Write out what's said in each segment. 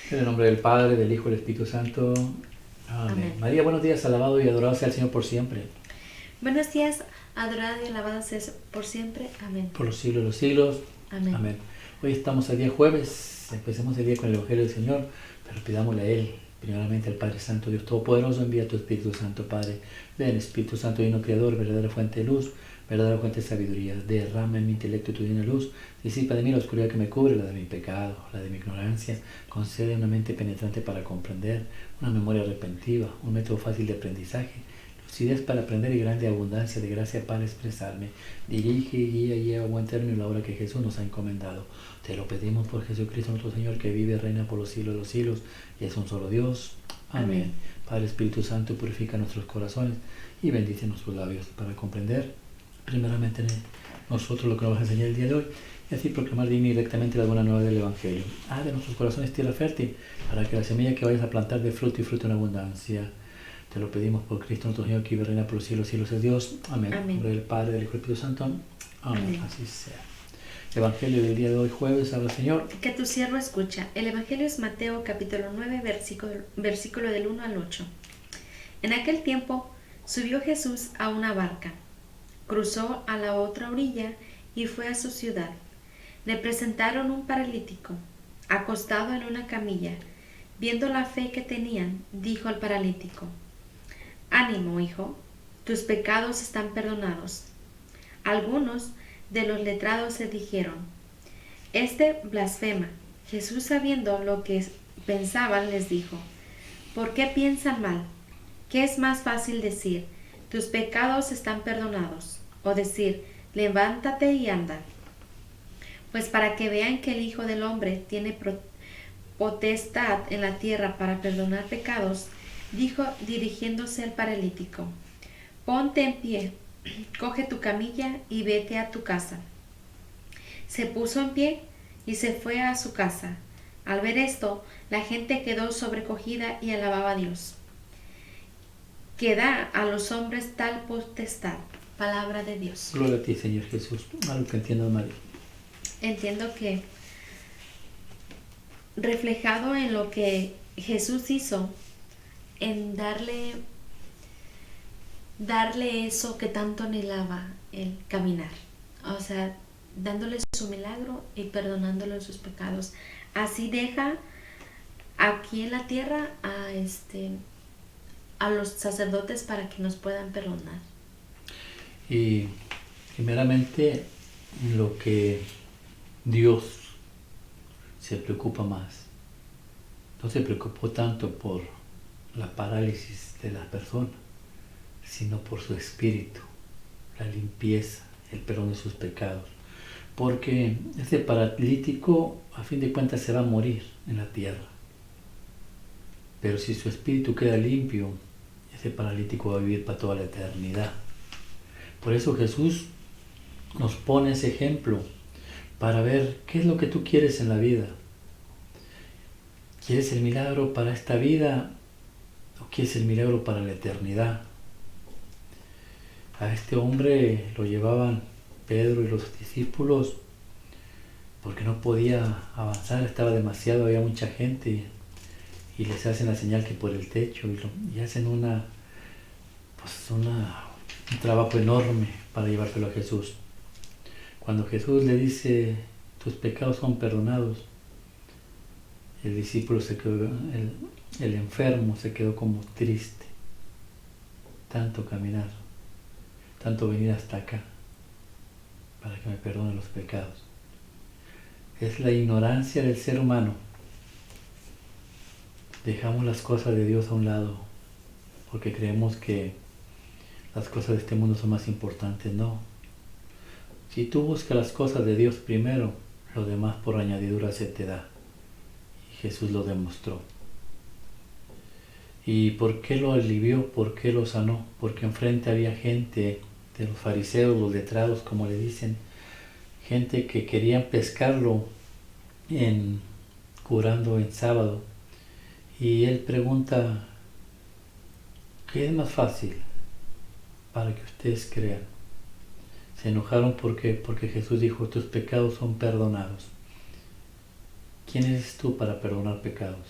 En el nombre del Padre, del Hijo y del Espíritu Santo. Amén. Amén. María, buenos días, alabado y adorado sea el Señor por siempre, Buenos días, adorado y alabado sea por siempre. Amén. por los siglos de los siglos. Amén. Amén. Hoy estamos el día jueves, empecemos el día con el Evangelio del Señor, pero pidámosle a Él, primeramente al Padre Santo, Dios Todopoderoso, envía tu Espíritu Santo, Padre. Ven, Espíritu Santo, Divino Creador, verdadera fuente de luz, verdadera fuente de sabiduría. Derrama en mi intelecto tu divina luz, disipa de mí la oscuridad que me cubre, la de mi pecado, la de mi ignorancia. Concede una mente penetrante para comprender, una memoria repentiva, un método fácil de aprendizaje, lucidez para aprender y grande abundancia de gracia para expresarme. Dirige, guía y lleva a buen término la obra que Jesús nos ha encomendado. Te lo pedimos por Jesucristo nuestro Señor, que vive y reina por los siglos de los siglos, y es un solo Dios. Amén. Amén. Padre Espíritu Santo, purifica nuestros corazones y bendice nuestros labios para comprender primeramente nosotros lo que nos vas a enseñar el día de hoy, y así proclamar digna y directamente la buena nueva del Evangelio. Haz de nuestros corazones tierra fértil, para que la semilla que vayas a plantar dé fruto y fruto en abundancia. Te lo pedimos por Cristo nuestro Señor, que vive y reina por los siglos es Dios. Amén. En nombre del Padre, del Hijo y del Espíritu Santo. Amén. Amén. Así sea. Evangelio del día de hoy, jueves, habla el Señor. Que tu siervo escucha. El Evangelio es Mateo capítulo 9, versículo del 1 al 8. En aquel tiempo subió Jesús a una barca, cruzó a la otra orilla y fue a su ciudad. Le presentaron un paralítico, acostado en una camilla. Viendo la fe que tenían, dijo al paralítico: Ánimo, hijo, tus pecados están perdonados. Algunos de los letrados se dijeron: Este blasfema. Jesús, sabiendo lo que pensaban, les dijo: ¿Por qué piensan mal? ¿Qué es más fácil decir: tus pecados están perdonados, o decir: levántate y anda? Pues para que vean que el Hijo del Hombre tiene potestad en la tierra para perdonar pecados, dijo dirigiéndose al paralítico: Ponte en pie, coge tu camilla y vete a tu casa. Se puso en pie y se fue a su casa. Al ver esto, la gente quedó sobrecogida y alababa a Dios, que da a los hombres tal potestad. Palabra de Dios. Gloria a ti, Señor Jesús. Algo que entiendo, María. Entiendo que reflejado en lo que Jesús hizo, en darle eso que tanto anhelaba, el caminar. O sea, dándole su milagro y perdonándole sus pecados. Así deja aquí en la tierra a los sacerdotes para que nos puedan perdonar. Y primeramente, lo que Dios se preocupa más. No se preocupó tanto por la parálisis de la persona, sino por su espíritu, la limpieza, el perdón de sus pecados. Porque ese paralítico, a fin de cuentas, se va a morir en la tierra. Pero si su espíritu queda limpio, ese paralítico va a vivir para toda la eternidad. Por eso Jesús nos pone ese ejemplo para ver qué es lo que tú quieres en la vida. ¿Quieres el milagro para esta vida o quieres el milagro para la eternidad? A este hombre lo llevaban Pedro y los discípulos porque no podía avanzar, estaba demasiado, había mucha gente, y les hacen la señal que por el techo, y hacen un trabajo enorme para llevárselo a Jesús. Cuando Jesús le dice: tus pecados son perdonados, el discípulo se quedó, el enfermo se quedó como triste. Tanto caminar, tanto venir hasta acá para que me perdone los pecados. Es la ignorancia del ser humano. Dejamos las cosas de Dios a un lado porque creemos que las cosas de este mundo son más importantes. No. Si tú buscas las cosas de Dios primero, lo demás por añadidura se te da. Y Jesús lo demostró. ¿Y por qué lo alivió? ¿Por qué lo sanó? Porque enfrente había gente de los fariseos, los letrados, como le dicen, gente que querían pescarlo curando en sábado. Y él pregunta: ¿qué es más fácil para que ustedes crean? Se enojaron porque Jesús dijo: tus pecados son perdonados. ¿quién eres tú para perdonar pecados?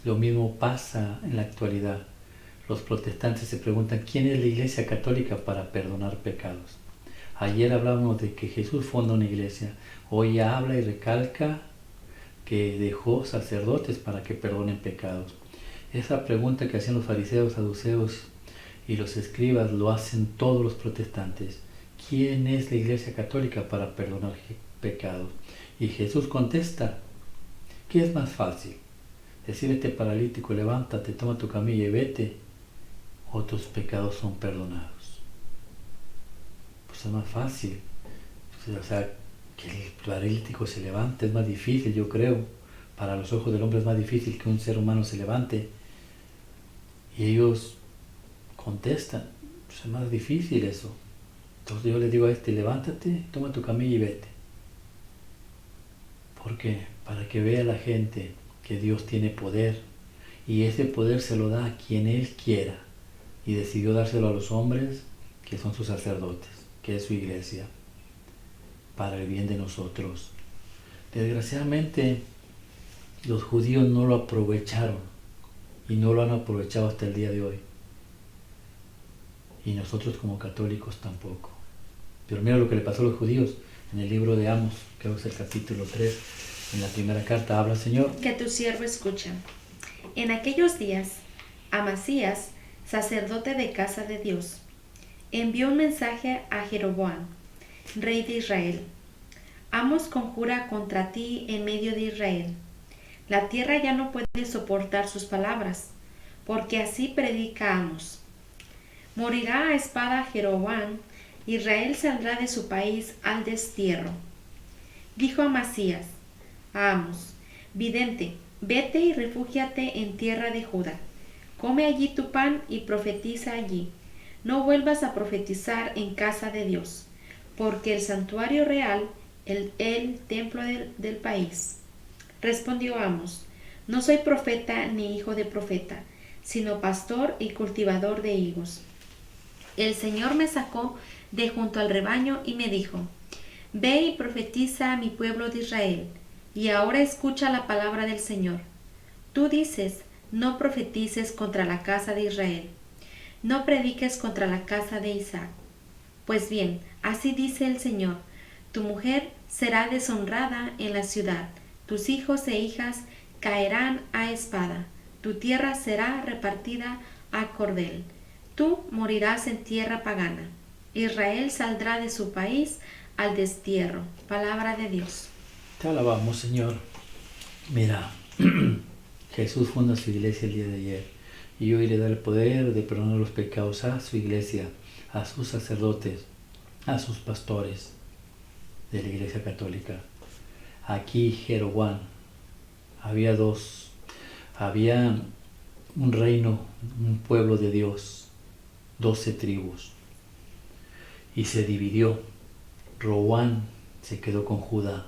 Lo mismo pasa en la actualidad. Los protestantes se preguntan, ¿quién es la Iglesia Católica para perdonar pecados? Ayer hablábamos de que Jesús fundó una iglesia. Hoy habla y recalca que dejó sacerdotes para que perdonen pecados. Esa pregunta que hacían los fariseos, saduceos y los escribas lo hacen todos los protestantes. ¿Quién es la Iglesia Católica para perdonar pecados? Y Jesús contesta, ¿qué es más fácil? Decir a este paralítico, levántate, toma tu camilla y vete, o tus pecados son perdonados. Pues es más fácil. O sea, que el paralítico se levante es más difícil, yo creo. Para los ojos del hombre es más difícil que un ser humano se levante. Y ellos contestan, pues es más difícil eso. Entonces yo le digo a este, levántate, toma tu camilla y vete. ¿Por qué? Para que vea la gente que Dios tiene poder, y ese poder se lo da a quien Él quiera, y decidió dárselo a los hombres que son sus sacerdotes, que es su iglesia, para el bien de nosotros. Desgraciadamente los judíos no lo aprovecharon y no lo han aprovechado hasta el día de hoy, y nosotros como católicos tampoco. Pero mira lo que le pasó a los judíos en el libro de Amos, creo que es el capítulo 3, en la primera carta habla, Señor, que tu siervo escucha. En aquellos días, Amasías, sacerdote de casa de Dios, envió un mensaje a Jeroboam, rey de Israel. Amos conjura contra ti en medio de Israel. La tierra ya no puede soportar sus palabras, porque así predica Amos. Morirá a espada Jeroboam, Israel saldrá de su país al destierro. Dijo Amasías a Amos, vidente, vete y refúgiate en tierra de Judá. Come allí tu pan y profetiza allí. No vuelvas a profetizar en casa de Dios, porque el santuario real, el templo del país. Respondió Amos, no soy profeta ni hijo de profeta, sino pastor y cultivador de higos. El Señor me sacó de junto al rebaño y me dijo, ve y profetiza a mi pueblo de Israel, y ahora escucha la palabra del Señor. Tú dices, no profetices contra la casa de Israel, no prediques contra la casa de Isaac. Pues bien, así dice el Señor, tu mujer será deshonrada en la ciudad, tus hijos e hijas caerán a espada, tu tierra será repartida a cordel, tú morirás en tierra pagana. Israel saldrá de su país al destierro. Palabra de Dios. te alabamos, Señor. Mira, Jesús funda su iglesia el día de ayer, y hoy le da el poder de perdonar los pecados a su iglesia, a sus sacerdotes, a sus pastores de la Iglesia Católica. Aquí Jeroboam, había un reino, un pueblo de Dios, 12 tribus, y se dividió. Roboam se quedó con Judá,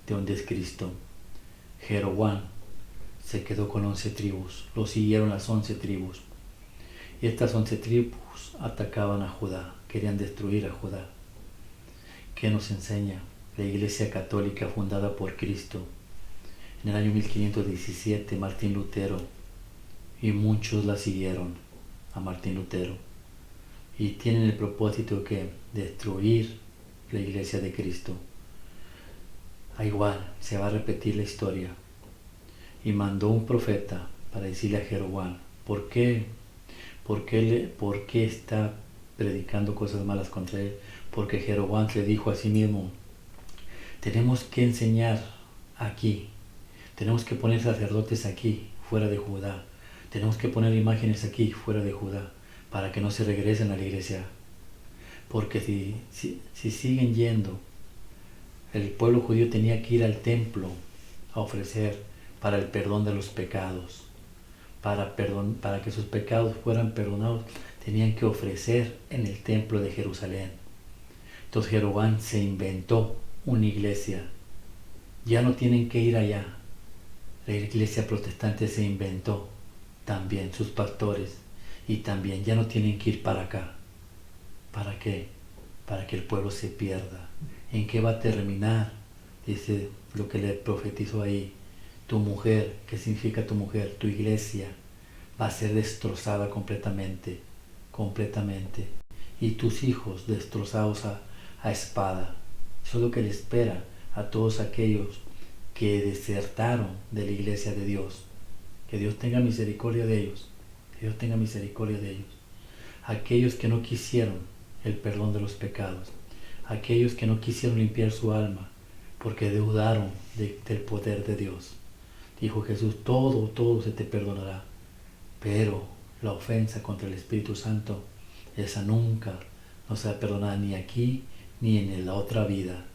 de donde es Cristo. Jeroboam se quedó con 11 tribus, lo siguieron las 11 tribus, y estas 11 tribus atacaban a Judá, querían destruir a Judá. ¿Qué nos enseña la Iglesia Católica fundada por Cristo? En el año 1517, Martín Lutero, y muchos la siguieron a Martín Lutero, y tienen el propósito que destruir la Iglesia de Cristo. Igual se va a repetir la historia, y mandó un profeta para decirle a Jeroboam, ¿por qué está predicando cosas malas contra él? Porque Jeroboam le dijo a sí mismo, tenemos que enseñar aquí, tenemos que poner sacerdotes aquí, fuera de Judá, tenemos que poner imágenes aquí, fuera de Judá, para que no se regresen a la iglesia. Porque si siguen yendo, el pueblo judío tenía que ir al templo a ofrecer para el perdón de los pecados. Para que sus pecados fueran perdonados, tenían que ofrecer en el templo de Jerusalén. Entonces Jeroboam se inventó una iglesia. Ya no tienen que ir allá. La iglesia protestante se inventó también, sus pastores, y también ya no tienen que ir para acá. ¿Para qué? Para que el pueblo se pierda. ¿En qué va a terminar? Dice lo que le profetizó ahí. Tu mujer, ¿qué significa tu mujer? Tu iglesia va a ser destrozada completamente, completamente. Y tus hijos destrozados a espada. Eso es lo que le espera a todos aquellos que desertaron de la iglesia de Dios. Que Dios tenga misericordia de ellos. Que Dios tenga misericordia de ellos. Aquellos que no quisieron el perdón de los pecados. Aquellos que no quisieron limpiar su alma porque dudaron del poder de Dios. Dijo Jesús, todo se te perdonará. Pero la ofensa contra el Espíritu Santo, esa nunca no será perdonada ni aquí ni en la otra vida.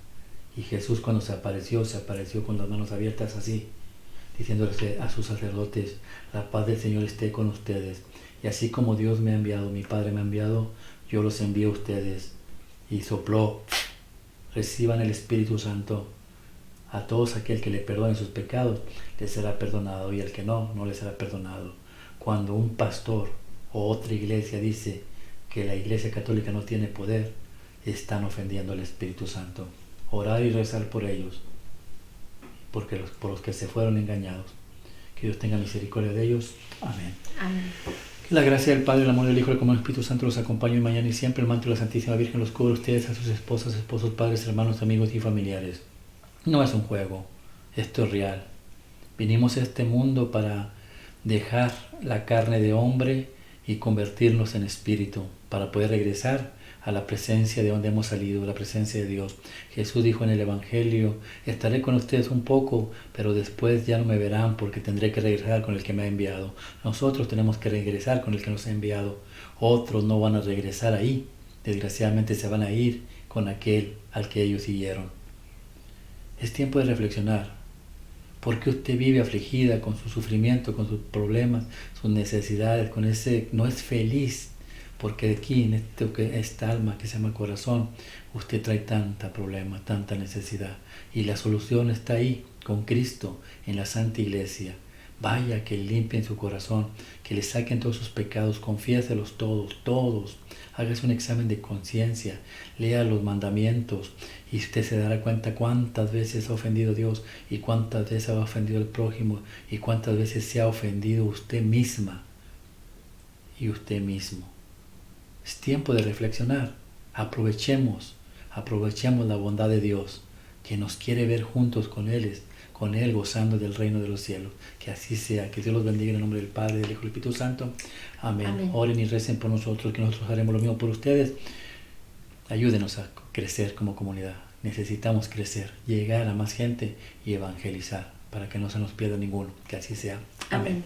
Y Jesús cuando se apareció con las manos abiertas así, diciéndole a sus sacerdotes, la paz del Señor esté con ustedes. Y así como Dios me ha enviado, mi Padre me ha enviado, yo los envío a ustedes. Y sopló, reciban el Espíritu Santo. A todos aquel que le perdone sus pecados, le será perdonado, y al que no, no le será perdonado. Cuando un pastor o otra iglesia dice que la iglesia católica no tiene poder, están ofendiendo al Espíritu Santo. Orar y rezar por ellos, por los que se fueron engañados. Que Dios tenga misericordia de ellos. Amén. Amén. Que la gracia del Padre, el amor del Hijo y el común Espíritu Santo los acompañe mañana y siempre. El manto de la Santísima Virgen los cubre a ustedes, a sus esposas, esposos, padres, hermanos, amigos y familiares. No es un juego, esto es real. Vinimos a este mundo para dejar la carne de hombre y convertirnos en espíritu, para poder regresar a la presencia de donde hemos salido, la presencia de Dios. Jesús dijo en el Evangelio, estaré con ustedes un poco, pero después ya no me verán porque tendré que regresar con el que me ha enviado. Nosotros tenemos que regresar con el que nos ha enviado. Otros no van a regresar ahí, desgraciadamente se van a ir con aquel al que ellos siguieron. Es tiempo de reflexionar. ¿Por qué usted vive afligida con su sufrimiento, con sus problemas, sus necesidades, no es feliz? Porque aquí, en esta alma que se llama corazón, usted trae tanta problema, tanta necesidad. Y la solución está ahí, con Cristo, en la Santa Iglesia. Vaya, que limpien su corazón, que le saquen todos sus pecados, confiéselos todos. Hágase un examen de conciencia, lea los mandamientos y usted se dará cuenta cuántas veces ha ofendido a Dios y cuántas veces ha ofendido al prójimo y cuántas veces se ha ofendido usted misma y usted mismo. Es tiempo de reflexionar. Aprovechemos la bondad de Dios, que nos quiere ver juntos con Él gozando del reino de los cielos. Que así sea. Que Dios los bendiga en el nombre del Padre, del Hijo y del Espíritu Santo. Amén. Amén. Oren y recen por nosotros, que nosotros haremos lo mismo por ustedes. Ayúdenos a crecer como comunidad. Necesitamos crecer, llegar a más gente y evangelizar para que no se nos pierda ninguno. Que así sea. Amén. Amén.